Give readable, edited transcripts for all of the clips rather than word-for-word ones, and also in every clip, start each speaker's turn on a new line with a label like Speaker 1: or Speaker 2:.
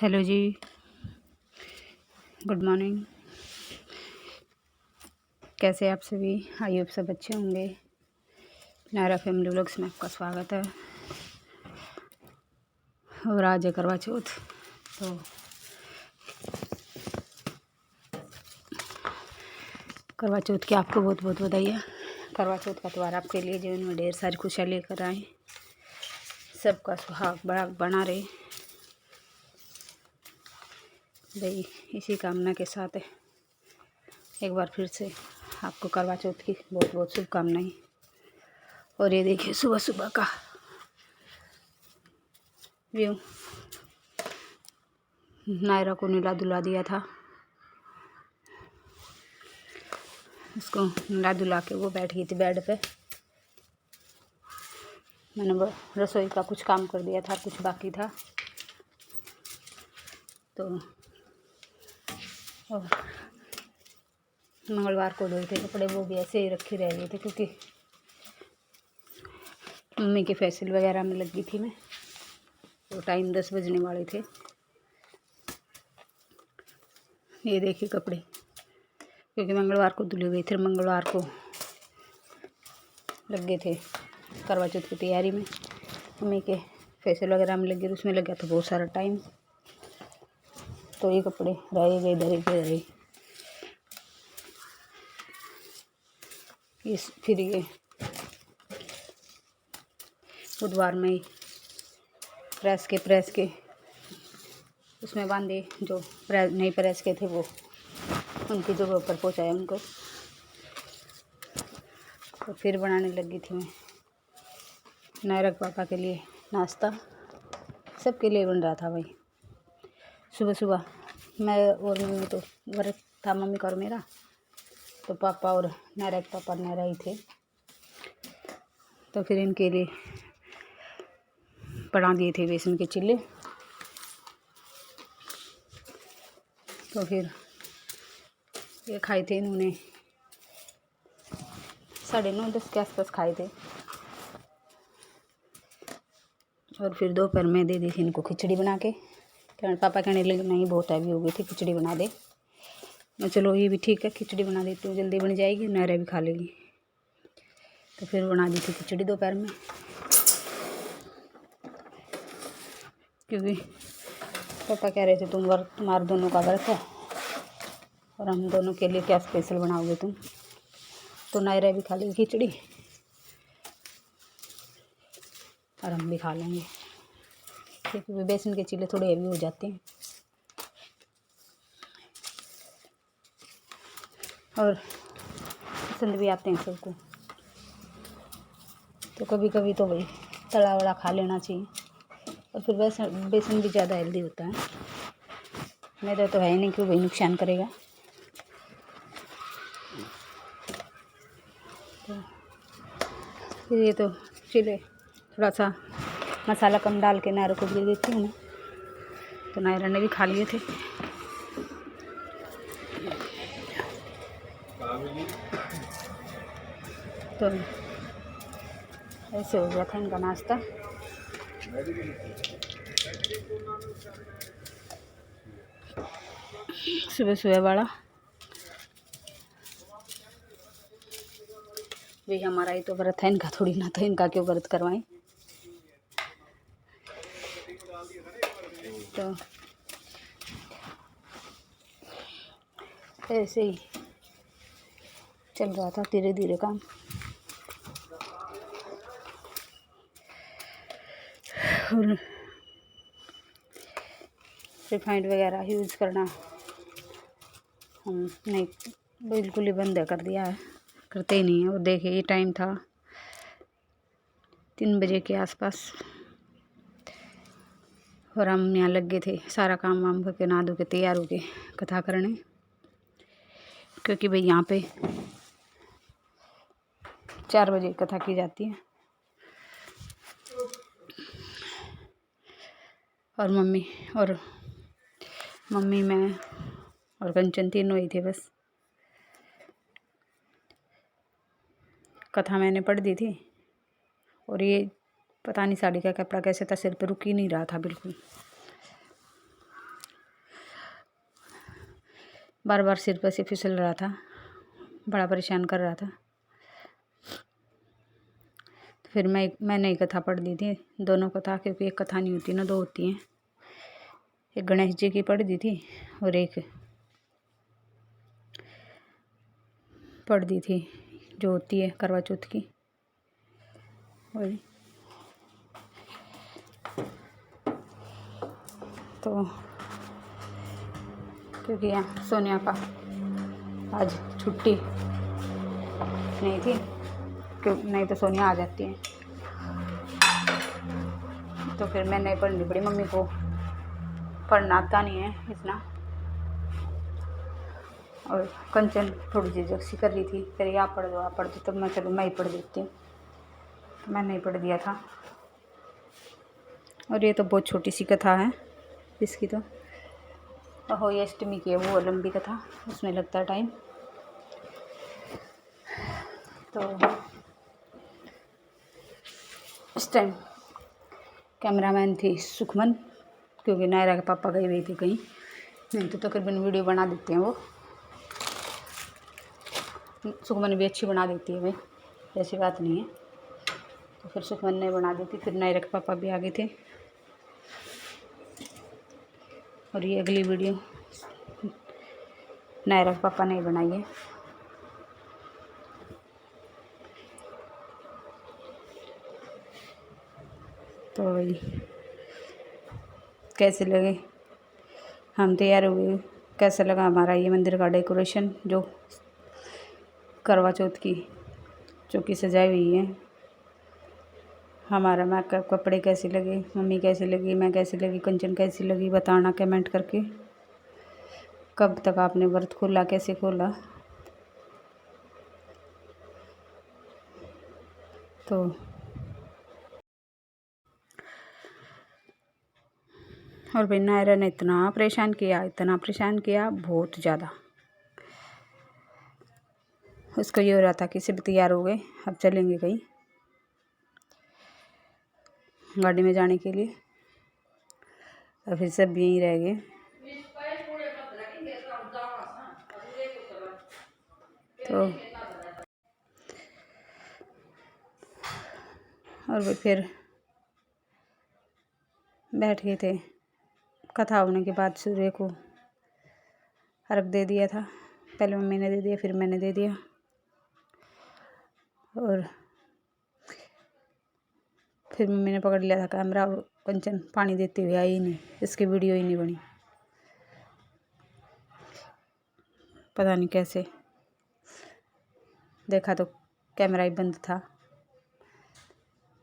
Speaker 1: Hello जी, good morning. कैसे आप सभी? आई होप सब अच्छे होंगे। नायरा फैमिली व्लॉग्स में आपका स्वागत है। और आज है करवा चौथ, तो करवा चौथ की आपको बहुत बहुत बधाई। करवा चौथ का त्यौहार आपके लिए जीवन में ढेर सारी खुशियाँ लेकर आए, सबका सुहाग बड़ा बना रहे भाई। इसी कामना के साथ एक बार फिर से आपको करवा चौथ की बहुत बहुत शुभकामनाएं। और ये देखिए सुबह सुबह का व्यू। नायरा को नीला धुला दिया था, उसको नीला धुला के वो बैठ गई थी बेड पे। मैंने रसोई का कुछ काम कर दिया था, कुछ बाकी था, तो और मंगलवार को धोए थे कपड़े, वो भी ऐसे ही रखे रह गए थे क्योंकि मम्मी के फेशियल वगैरह में लगी थी मैं। तो टाइम 10 बजने वाले थे। ये देखिए कपड़े, क्योंकि मंगलवार को धुले हुए थे, मंगलवार को लग गए थे करवा चौथ की तैयारी में। मम्मी के फेशियल वगैरह में लग गए, उसमें लग गया था बहुत सारा टाइम। तो ये कपड़े रह गए इधर के रहे। इस फिर ये बुधवार में प्रेस के उसमें बांधे, जो प्रेस नहीं प्रेस के थे वो उनकी जगह पर पहुँचाया उनको। तो फिर बनाने लगी थी मैं नायरा के पापा के लिए नाश्ता, सबके लिए बन रहा था भाई। सुबह सुबह मैं और मम्मी, तो व्रत था मम्मी का और मेरा, तो पापा और नायरा के पापा नायरा ही थे। तो फिर इनके लिए बना दिए थे बेसन के चिल्ले। तो फिर ये खाए थे इन्होंने 9:30 के आसपास खाए थे। और फिर दोपहर में दे दी थी इनको खिचड़ी बना के। कारण पापा कहने लगे नहीं बहुत हैवी हो गई थी, खिचड़ी बना दे। मैं चलो ये भी ठीक है, खिचड़ी बना देती हूँ, जल्दी बन जाएगी, नायरा भी खा लेगी। तो फिर बना दी थी खिचड़ी दोपहर में, क्योंकि पापा कह रहे थे तुम्हारे दोनों का व्रत है और हम दोनों के लिए क्या स्पेशल बनाओगे तुम। तो नायरा भी खा लेगी खिचड़ी और हम भी खा लेंगे, क्योंकि बेसन के चिल्ले थोड़े हेवी हो जाते हैं। और पसंद भी आते हैं सबको, तो कभी कभी तो भाई तला वड़ा खा लेना चाहिए। और फिर बेसन भी ज़्यादा हेल्दी होता है, मैदा तो है ही नहीं कि वही नुकसान करेगा। तो फिर ये तो चिल्ले थोड़ा सा मसाला कम डाल के नायरा को दे देती हूँ, तो नायरा ने भी खा लिए थे। तो ऐसे हो गया था इनका नाश्ता। सुबह सुबह वाला भाई, हमारा ही तो व्रत है, इनका थोड़ी ना, तो इनका क्यों व्रत करवाएं। तो ऐसे ही चल रहा था धीरे धीरे काम। और रिफाइंड वगैरह यूज़ करना हम नहीं, बिल्कुल ही बंद कर दिया है, करते ही नहीं है। और देखिए ये टाइम था 3 बजे के आसपास, और हम यहाँ लग गए थे सारा काम वाम करके, नहा धो के तैयार हो के कथा करने, क्योंकि भाई यहाँ पे 4 बजे कथा की जाती है। और मम्मी मैं और कंचन तीनों ही थे बस। कथा मैंने पढ़ दी थी, और ये पता नहीं साड़ी का कपड़ा कैसे था, सिर पर रुक ही नहीं रहा था बिल्कुल। बार बार सिर पर से फिसल रहा था, बड़ा परेशान कर रहा था। तो फिर मैंने एक कथा पढ़ दी थी, दोनों कथा, क्योंकि एक कथा नहीं होती ना, दो होती हैं। एक गणेश जी की पढ़ दी थी और एक पढ़ दी थी जो होती है करवा चौथ की। वही तो क्योंकि यहाँ सोनिया का आज छुट्टी नहीं थी, क्यों नहीं तो सोनिया आ जाती है। तो फिर मैंने पढ़नी पड़ी, मम्मी को पढ़ना आता नहीं है इतना। और कंचन थोड़ी सी जक्सी कर रही थी, फिर आप पढ़ दो, तब मैं चलो मैं ही पढ़ देती हूँ। तो मैंने ही पढ़ दिया था। और ये तो बहुत छोटी सी कथा है इसकी, तो अहोई अष्टमी की है वो लंबी कथा, उसमें लगता है टाइम। तो इस टाइम कैमरामैन थी सुखमन, क्योंकि नायरा के पापा गए हुए थे कहीं, नहीं तो तकरीबन वीडियो बना देते हैं वो। सुखमन भी अच्छी बना देती है भाई, ऐसी बात नहीं है। तो फिर सुखमन ने बना दी थी, फिर नायरा के पापा भी आ गए थे। और ये अगली वीडियो नायरा के पापा ने बनाई है। तो वही कैसे लगे, हम तैयार हुए, कैसा लगा हमारा ये मंदिर का डेकोरेशन, जो करवा चौथ की चौकी सजाई हुई है। हमारा मेकअप, कपड़े कैसे लगे, मम्मी कैसी लगी, मैं कैसी लगी, कंचन कैसी लगी, बताना कमेंट करके। कब तक आपने व्रत खोला, कैसे खोला। तो और भाई नायरा ने इतना परेशान किया, बहुत ज़्यादा। उसको ये हो रहा था कि सब तैयार हो गए, अब चलेंगे कहीं गाड़ी में जाने के लिए, और फिर सब यहीं रह गए। तो और वो फिर बैठ गए थे। कथा होने के बाद सूर्य को अर्घ दे दिया था, पहले मम्मी ने दे दिया, फिर मैंने दे दिया। और फिर मम्मी ने पकड़ लिया था कैमरा, और कंचन पानी देते हुए आई ही नहीं, इसकी वीडियो ही नहीं बनी, पता नहीं कैसे। देखा तो कैमरा ही बंद था।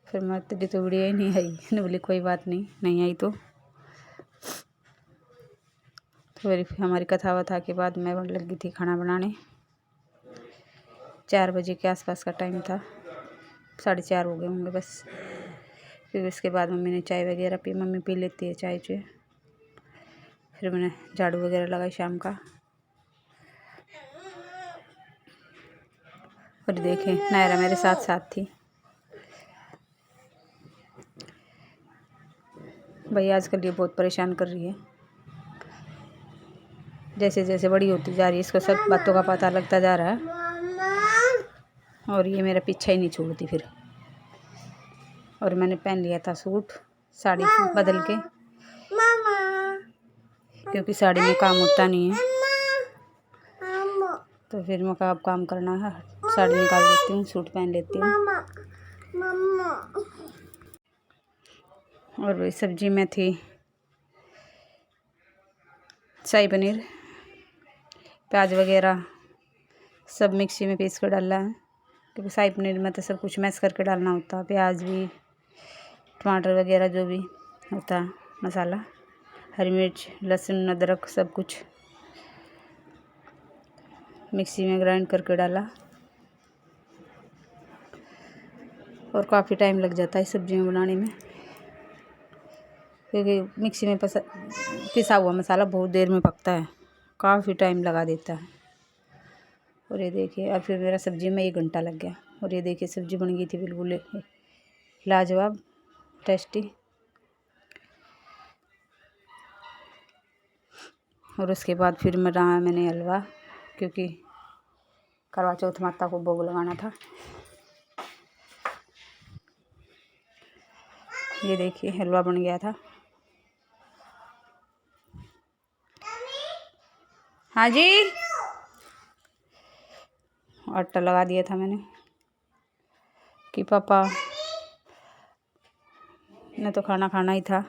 Speaker 1: फिर मैं तेरी तो वीडियो ही नहीं आई, मैंने बोली कोई बात नहीं आई तो फिर हमारी कथा वथा के बाद मैं लगी थी खाना बनाने। 4 बजे के आसपास का टाइम था, 4:30 हो गए होंगे बस। फिर उसके बाद मम्मी ने चाय वगैरह पी, मम्मी पी लेती है चाय। फिर मैंने झाड़ू वगैरह लगाई शाम का। और देखें नायरा मेरे साथ साथ थी भाई, आजकल ये बहुत परेशान कर रही है। जैसे जैसे बड़ी होती जा रही है, इसको सब बातों का पता लगता जा रहा है, और ये मेरा पीछा ही नहीं छोड़ती फिर। और मैंने पहन लिया था सूट, साड़ी बदल के, क्योंकि साड़ी में काम होता नहीं है। तो फिर मैं कहा अब काम करना है, साड़ी निकाल देती हूँ, सूट पहन लेती हूँ। और वही सब्जी में थी शाही पनीर, प्याज वगैरह सब मिक्सी में पीस कर डाला है, क्योंकि शाही पनीर में तो सब कुछ मैश करके डालना होता है, प्याज भी, टमाटर वगैरह जो भी होता है, मसाला, हरी मिर्च, लहसुन, अदरक, सब कुछ मिक्सी में ग्राइंड करके डाला। और काफ़ी टाइम लग जाता है सब्जी में बनाने में, क्योंकि मिक्सी में पिसा हुआ मसाला बहुत देर में पकता है, काफ़ी टाइम लगा देता है। और ये देखिए, अब फिर मेरा सब्जी में 1 घंटा लग गया। और ये देखिए सब्जी बन गई थी बिल्कुल लाजवाब, टेस्टी। और उसके बाद फिर बनाया मैंने हलवा, क्योंकि करवा चौथ माता को भोग लगाना था। ये देखिए हलवा बन गया था। हाँ जी, आटा लगा दिया था मैंने कि पापा ने तो खाना खाना ही था।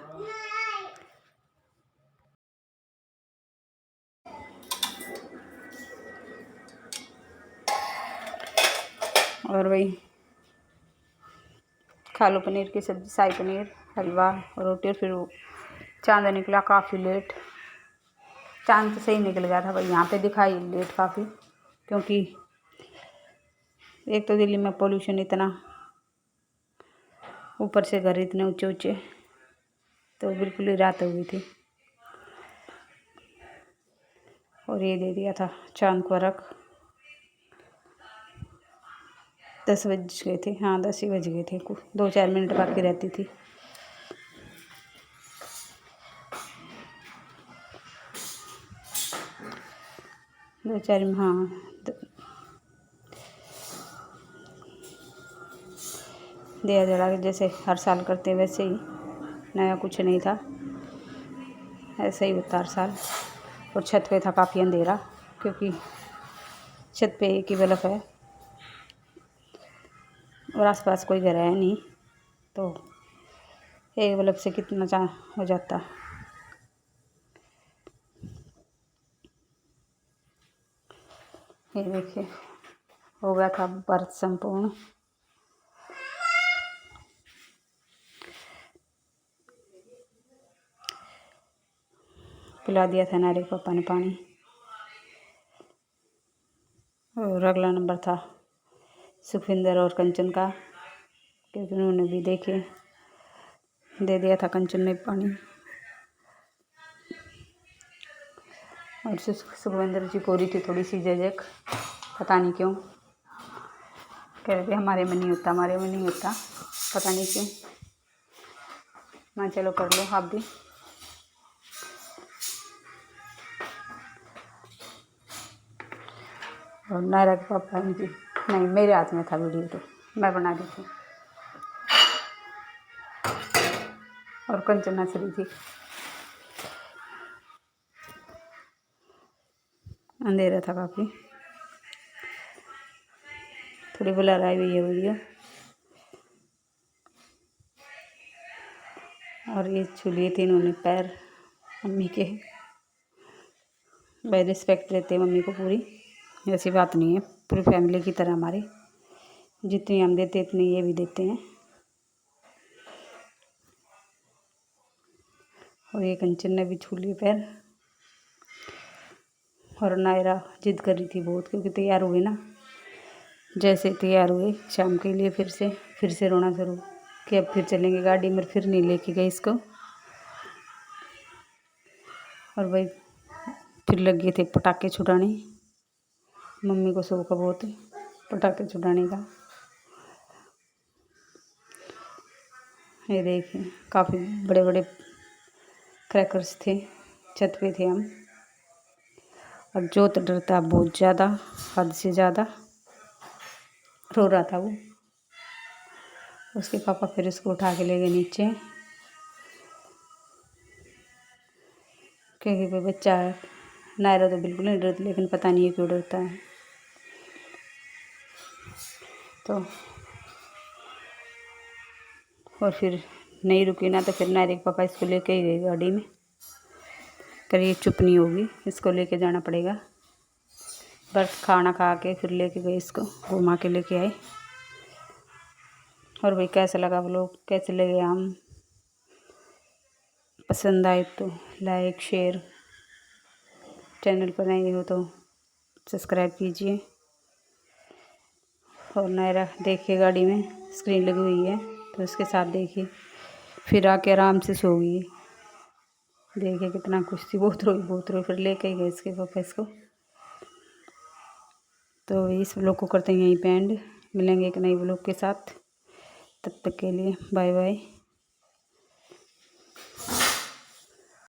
Speaker 1: और वही खालू पनीर की सब्ज़ी, शाही पनीर, हलवा और रोटी। और फिर वो चांद निकला काफ़ी लेट। चांद तो सही निकल गया था भाई, यहाँ पे दिखाई लेट काफ़ी, क्योंकि एक तो दिल्ली में पोल्यूशन इतना, ऊपर से घर इतने ऊंचे ऊंचे, तो बिल्कुल ही रात हो गई थी। और ये दे दिया था चांद को रख। 10 बज गए थे, हाँ 10 ही बज गए थे, 2-4 मिनट बाकी रहती थी। दो चार, हाँ दिया जला के जैसे हर साल करते हैं वैसे ही, नया कुछ नहीं था, ऐसे ही होता हर साल। और छत पे था काफ़ी अंधेरा, क्योंकि छत पे एक ही बल्ब है और आसपास कोई घर है नहीं, तो एक बल्ब से कितना हो जाता। ये देखिए हो गया था व्रत संपूर्ण। पिला दिया था नारियल पापा ने पानी। और अगला नंबर था सुखविंदर और कंचन का, क्योंकि उन्होंने भी देखे, दे दिया था कंचन ने पानी। और सुखविंदर जी को हो रही थी थोड़ी सी झिझक, पता नहीं क्यों, कह रहे थे हमारे में नहीं होता, हमारे में नहीं होता, पता नहीं क्यों। मैं चलो कर लो आप भी। और नायरा के पापा इनकी, नहीं मेरे हाथ में था वीडियो, तो मैं बना दी थी। और कंचन हंस रही थी, अंधेरा था काफ़ी, थोड़ी ब्लर आई हुई है वीडियो। और ये छू लिए थे इन्होंने पैर मम्मी के, भाई रिस्पेक्ट देते हैं मम्मी को पूरी, ऐसी बात नहीं है, पूरी फैमिली की तरह हमारी, जितनी हम देते इतनी ये भी देते हैं। और ये कंचन ने भी छू लिए पैर। और नायरा जिद कर रही थी बहुत, क्योंकि तैयार हुए ना, जैसे तैयार हुए शाम के लिए फिर से रोना शुरू कि अब फिर चलेंगे गाड़ी में, फिर नहीं लेके गए इसको। और भाई फिर लग गए थे पटाखे छुड़ाने, मम्मी को शौक है बहुत पटाखे छुड़ाने का। ये देखिए काफ़ी बड़े बड़े क्रैकर्स थे, छत पे थे हम। और जोत डरता बहुत ज़्यादा, हद से ज़्यादा रो रहा था वो। उसके पापा फिर इसको उठा के ले गए नीचे, क्योंकि भाई बच्चा है। नायरा तो बिल्कुल नहीं डरती, लेकिन पता नहीं है क्यों डरता है। तो और फिर नहीं रुकी ना, तो फिर नायरा के पापा इसको लेके ही गए गाड़ी में, करिए चुप नहीं होगी, इसको लेके जाना पड़ेगा। बस खाना खा के फिर लेके गए, इसको घुमा के लेके आए। और भाई कैसा लगा व्लॉग, कैसे लगे हम, पसंद आए तो लाइक शेयर, चैनल पर नए हो तो सब्सक्राइब कीजिए। और नायरा देखिए गाड़ी में स्क्रीन लगी हुई है, तो उसके साथ देखिए, फिर आके आराम से सो गई। देखिए कितना खुश थी, बहुत रोई, फिर लेके गए इसके पापा इसको। तो इस व्लॉग को करते हैं यहीं पे एंड, मिलेंगे एक नई व्लॉग के साथ, तब तक के लिए बाय बाय।